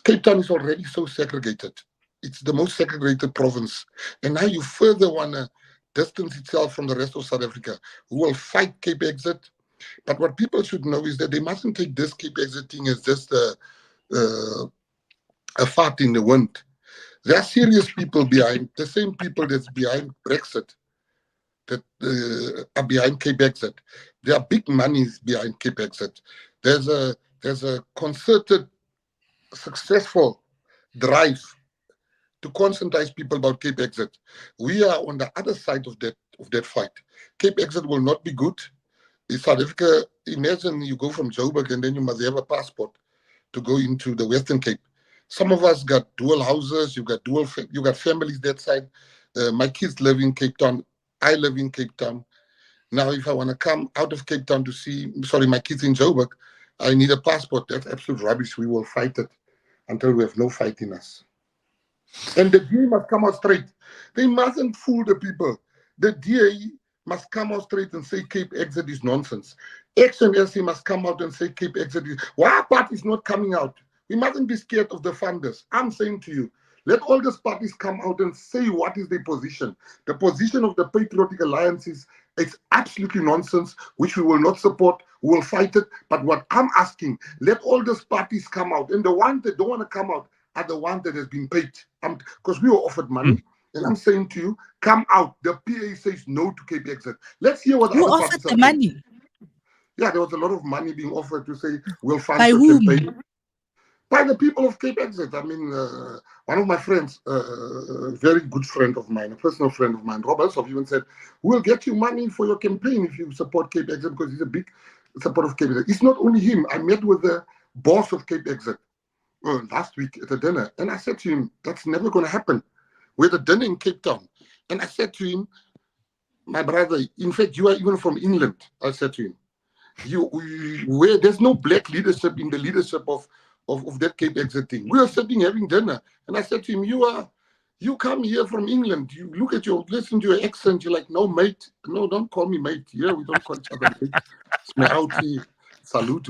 Cape Town is already so segregated. it's the most segregated province. And now you further want to distance itself from the rest of South Africa, who will fight Cape Exit. But what people should know is that they mustn't take this Cape Exit thing as just a fart in the wind. There are serious people behind, the same people that's behind Brexit, that are behind Cape Exit. There are big monies behind Cape Exit. There's a concerted, successful drive to conscientize people about Cape Exit. We are on the other side of that fight. Cape Exit will not be good. In South Africa, imagine you go from Joburg and then you must have a passport to go into the Western Cape. Some of us got dual houses. You got families that side. My kids live in Cape Town. I live in Cape Town. Now, if I want to come out of Cape Town to see, my kids in Joburg, I need a passport. That's absolute rubbish. We will fight it until we have no fight in us. And the DA must come out straight. They mustn't fool the people. The DA must come out straight and say Cape Exit is nonsense. XNLC must come out and say Cape Exit is... Why our party is not coming out? We mustn't be scared of the funders. I'm saying to you, let all these parties come out and say what is their position. The position of the Patriotic Alliance is it's absolutely nonsense, which we will not support. We will fight it. But what I'm asking, let all these parties come out. And the ones that don't want to come out are the ones that has been paid. Because we were offered money. And I'm saying to you, come out. The PA says no to Cape Exit. Let's hear what Who other offered parties the are saying. money? Yeah, there was a lot of money being offered to say, we'll fund By your whom? campaign. By the people of Cape Exit. I mean, one of my friends, a very good friend of mine, a personal friend of mine, Robert, even said, we'll get you money for your campaign if you support Cape Exit, because he's a big supporter of Cape Exit. It's not only him. I met with the boss of Cape Exit last week at a dinner, and I said to him, that's never going to happen. We had a dinner in Cape Town, and I said to him, my brother, in fact, you are even from England. I said to him, there's no black leadership in the leadership of that Cape Exit thing. We were sitting having dinner, and I said to him, you come here from England, you listen to your accent, you're like, no, mate. No, don't call me mate. Yeah, we don't call each other mate. It's my outie. Salute.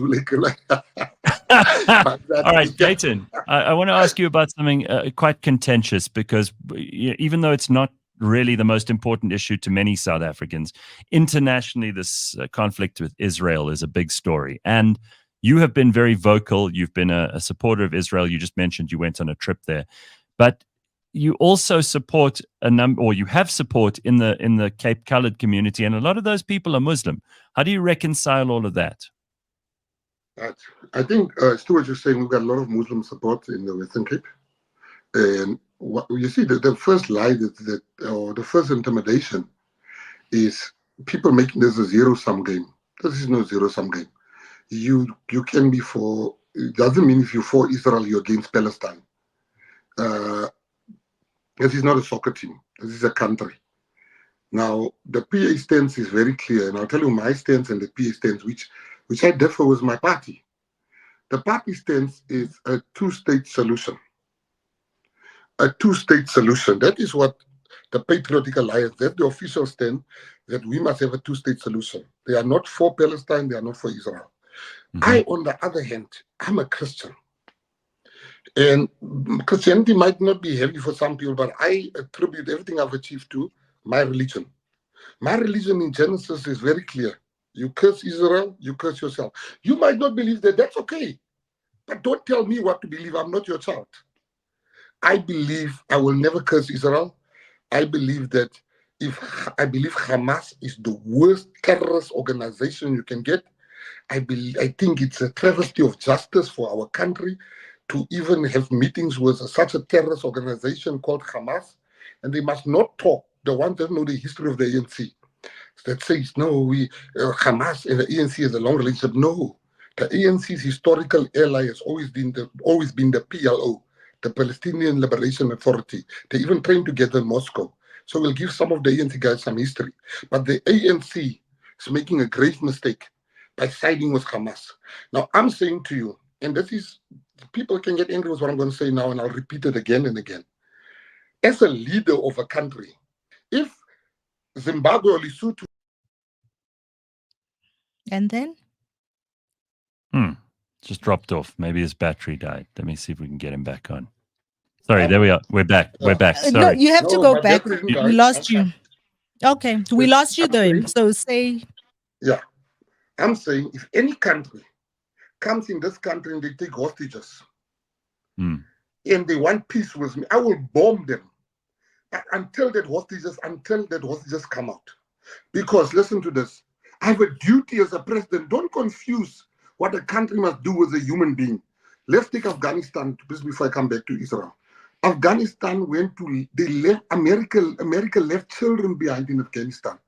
All right, Dayton, I want to ask you about something quite contentious, because even though it's not really the most important issue to many South Africans, internationally, this conflict with Israel is a big story. And you have been very vocal. You've been a supporter of Israel. You just mentioned you went on a trip there. But you also support you have support in the Cape Colored community, and a lot of those people are Muslim. How do you reconcile all of that? I think, Stuart, you're saying we've got a lot of Muslim support in the Western Cape. And what you see, the first lie or the first intimidation is people making this a zero-sum game. This is no zero-sum game. You can be for, it doesn't mean if you're for Israel, you're against Palestine. This is not a soccer team. This is a country. Now, the PA stance is very clear, and I'll tell you my stance and the PA stance, which I differ with my party. The party stance is a two-state solution. A two-state solution. That is what the Patriotic Alliance, that's the official stand, that we must have a two-state solution. They are not for Palestine, they are not for Israel. I, on the other hand, I'm a Christian. And Christianity might not be heavy for some people, but I attribute everything I've achieved to my religion. My religion in Genesis is very clear. You curse Israel, you curse yourself. You might not believe that, that's okay. But don't tell me what to believe. I'm not your child. I believe I will never curse Israel. I believe that Hamas is the worst terrorist organization you can get. I think it's a travesty of justice for our country to even have meetings with such a terrorist organization called Hamas. And they must not talk, the ones that know the history of the ANC, that says, no, Hamas and the ANC has a long relationship. No, the ANC's historical ally has always been the PLO, the Palestinian Liberation Authority. They even trained together in Moscow. So we'll give some of the ANC guys some history. But the ANC is making a grave mistake by siding with Hamas. Now, I'm saying to you, and this is, people can get angry with what I'm going to say now, and I'll repeat it again and again. As a leader of a country, if Zimbabwe or Lesotho... And then? Just dropped off. Maybe his battery died. Let me see if we can get him back on. Sorry, there we are. We're back. We're back. No, Sorry. you have to No, go but back. definitely, We guys, lost you. Okay, we lost you I'm though. saying, So say, yeah, I'm saying if any country comes in this country and they take hostages Mm. and they want peace with me, I will bomb them until that hostages come out. Because listen to this, I have a duty as a president. Don't confuse what a country must do with a human being. Let's take Afghanistan before I come back to Israel. Afghanistan they left America left children behind in Afghanistan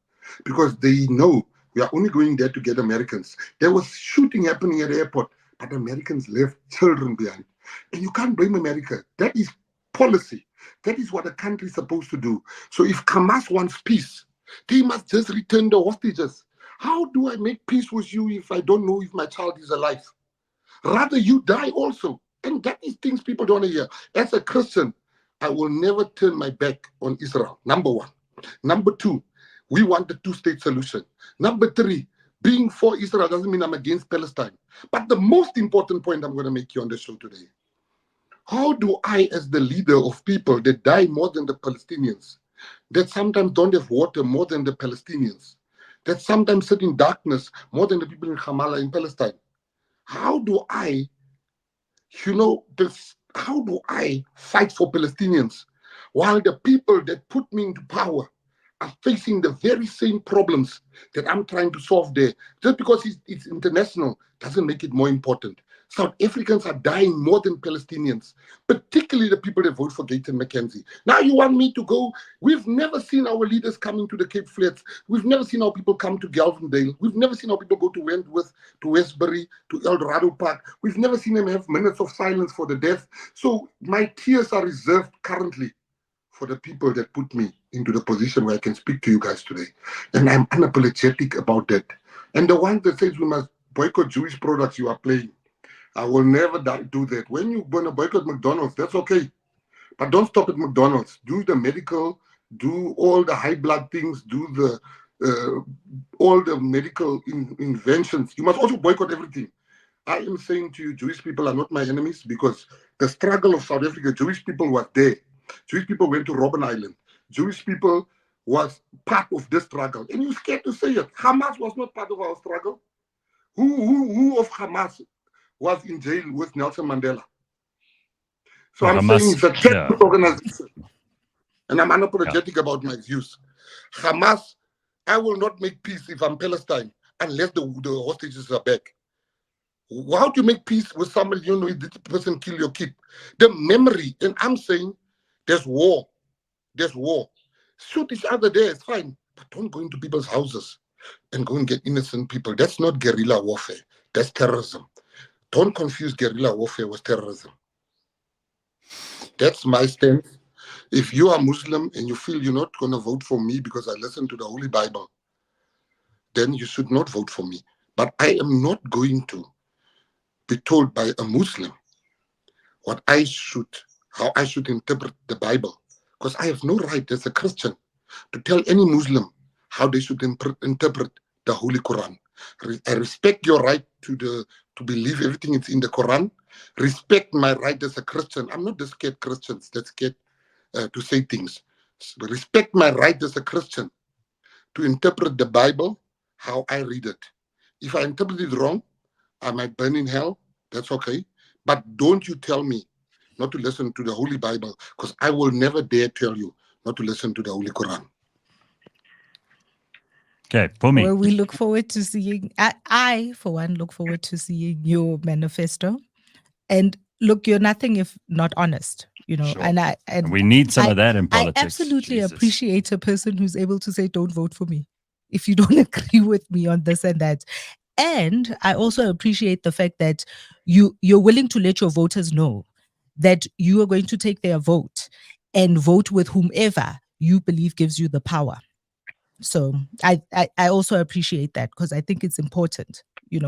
because they know we are only going there to get Americans. There was shooting happening at the airport, but Americans left children behind. And you can't blame America. That is policy. That is what a country is supposed to do. So if Hamas wants peace, they must just return the hostages. How do I make peace with you if I don't know if my child is alive? Rather, you die also. And that is things people don't want to hear. As a Christian, I will never turn my back on Israel. Number one. Number two, we want the two-state solution. Number three, being for Israel doesn't mean I'm against Palestine. But the most important point I'm going to make you on the show today, how do I, as the leader of people that die more than the Palestinians, that sometimes don't have water more than the Palestinians, that sometimes sit in darkness more than the people in Ramallah in Palestine, how do I, how do I fight for Palestinians while the people that put me into power are facing the very same problems that I'm trying to solve there? Just because it's international doesn't make it more important. South Africans are dying more than Palestinians, particularly the people that vote for Gayton McKenzie. Now you want me to go? We've never seen our leaders coming to the Cape Flats. We've never seen our people come to Galvindale. We've never seen our people go to Wentworth, to Westbury, to El Dorado Park. We've never seen them have minutes of silence for the deaf. So my tears are reserved currently for the people that put me into the position where I can speak to you guys today. And I'm unapologetic about that. And the one that says we must boycott Jewish products, you are playing. I will never do that. When you're going to boycott McDonald's, that's okay. But don't stop at McDonald's. Do the medical, do all the high blood things, do all the medical inventions. You must also boycott everything. I am saying to you, Jewish people are not my enemies because the struggle of South Africa, Jewish people was there. Jewish people went to Robben Island. Jewish people was part of this struggle. And you're scared to say it. Hamas was not part of our struggle. Who of Hamas was in jail with Nelson Mandela? So Well, I'm Hamas, saying it's a terrorist organization. And I'm unapologetic about my views. Hamas, I will not make peace if I'm Palestine unless the hostages are back. How do you make peace with somebody you know this person kill your kid? The memory, and I'm saying there's war. There's war. Shoot each other there, it's fine. But don't go into people's houses and go and get innocent people. That's not guerrilla warfare. That's terrorism. Don't confuse guerrilla warfare with terrorism. That's my stance. If you are Muslim and you feel you're not going to vote for me because I listen to the Holy Bible, then you should not vote for me. But I am not going to be told by a Muslim how I should interpret the Bible. Because I have no right as a Christian to tell any Muslim how they should interpret the Holy Quran. I respect your right to believe everything is in the Quran. Respect my right as a Christian. I'm not the scared Christians that scared to say things. But respect my right as a Christian to interpret the Bible how I read it. If I interpret it wrong, I might burn in hell. That's okay. But don't you tell me not to listen to the Holy Bible, because I will never dare tell you not to listen to the Holy Quran. Okay, for me. Well, we look forward to seeing, I, for one, look forward to seeing your manifesto. And look, you're nothing if not honest, Sure. and we need some of that in politics. I absolutely Jesus. appreciate a person who's able to say, don't vote for me if you don't agree with me on this and that. And I also appreciate the fact that you're willing to let your voters know that you are going to take their vote and vote with whomever you believe gives you the power. So I also appreciate that, because I think it's important,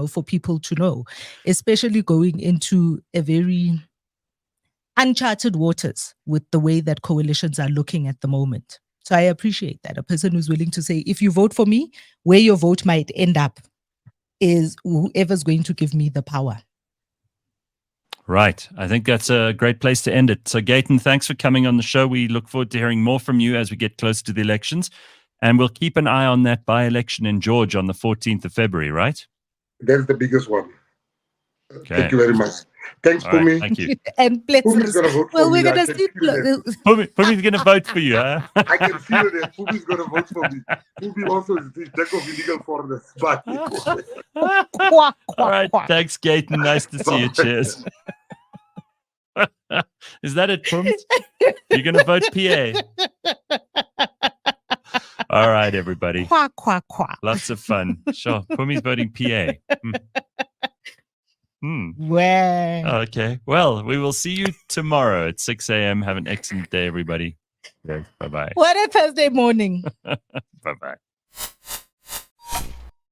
for people to know, especially going into a very uncharted waters with the way that coalitions are looking at the moment. So I appreciate that. A person who's willing to say, if you vote for me, where your vote might end up is whoever's going to give me the power. Right. I think that's a great place to end it. So, Gayton, thanks for coming on the show. We look forward to hearing more from you as we get closer to the elections. And we'll keep an eye on that by-election in George on the 14th of February, right? That's the biggest one. Okay. Thank you very much. Thanks, All right, Pumi. thank you. And Pumi's going to vote for me. we're I going to can see. feel that. Pumi's going to vote for you, huh? I can feel that Pumi's going to vote for me. Pumi also is the jack of illegal foreigners. But All right. Thanks, Gayton. Nice to see you. Cheers. Is that it, Pums? You're going to vote PA? All right, everybody. Quack, quack, quack. Lots of fun. Sure. Pumi's voting PA. Well. Okay. Well, we will see you tomorrow at 6 a.m. Have an excellent day, everybody. Yes, bye-bye. What a Thursday morning. Bye-bye.